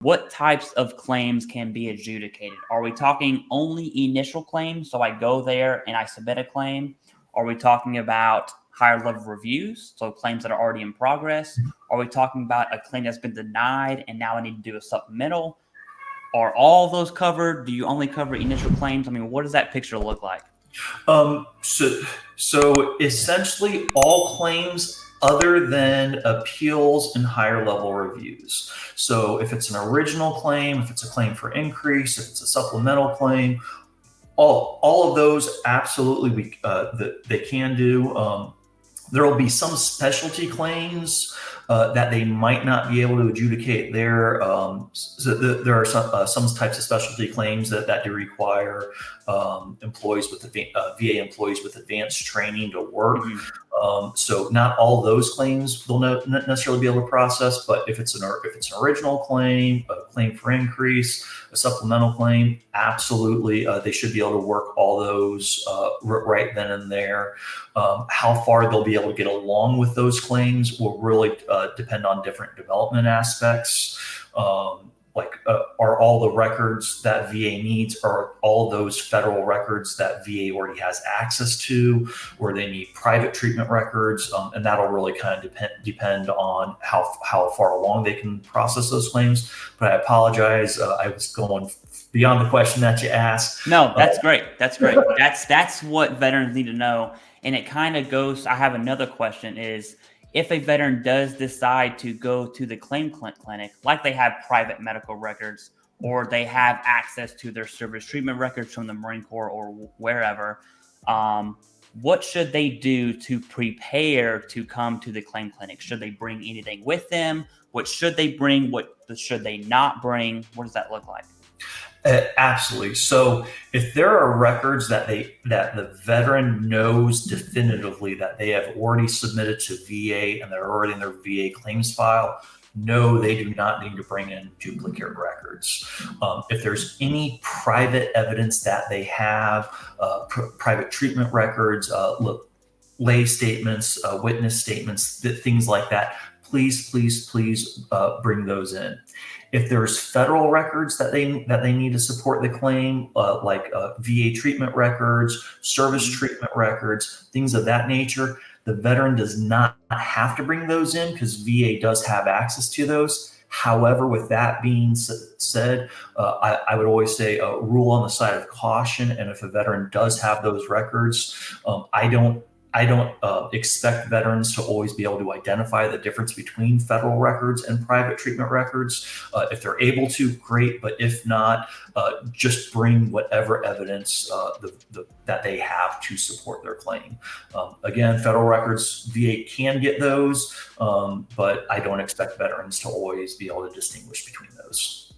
what types of claims can be adjudicated? Are we talking only initial claims? So I go there and I submit a claim. Are we talking about higher level reviews? So claims that are already in progress? Are we talking about a claim that's been denied and now I need to do a supplemental? Are all of those covered? Do you only cover initial claims? I mean, what does that picture look like? So essentially all claims other than appeals and higher level reviews. So if it's an original claim, if it's a claim for increase, if it's a supplemental claim, all of those absolutely they can do. There will be some specialty claims that they might not be able to adjudicate there. So there are some types of specialty claims that do require employees with VA employees with advanced training to work. So not all those claims they'll not necessarily be able to process, but if it's an original claim, a claim for increase, a supplemental claim, absolutely they should be able to work all those right then and there. How far they'll be able to get along with those claims will really depend on different development aspects. Are all the records that VA needs, are all those federal records that VA already has access to, or they need private treatment records, and that'll really kind of depend on how far along they can process those claims. But I apologize, I was going beyond the question that you asked. No, that's great. That's great. That's what veterans need to know. And it kind of goes, I have another question is, if a veteran does decide to go to the claim clinic, like they have private medical records, or they have access to their service treatment records from the Marine Corps or wherever, what should they do to prepare to come to the claim clinic? Should they bring anything with them? What should they bring? What should they not bring? What does that look like? Absolutely. So if there are records that the veteran knows definitively that they have already submitted to VA and they're already in their VA claims file, no, they do not need to bring in duplicate records. If there's any private evidence that they have, private treatment records, lay statements, witness statements, things like that, please bring those in. If there's federal records that they need to support the claim, like VA treatment records, service treatment records, things of that nature, the veteran does not have to bring those in because VA does have access to those. However, with that being said, I would always say rule on the side of caution. And if a veteran does have those records, I don't expect veterans to always be able to identify the difference between federal records and private treatment records. If they're able to, great, but if not, just bring whatever evidence that they have to support their claim. Again, federal records, VA can get those, but I don't expect veterans to always be able to distinguish between those.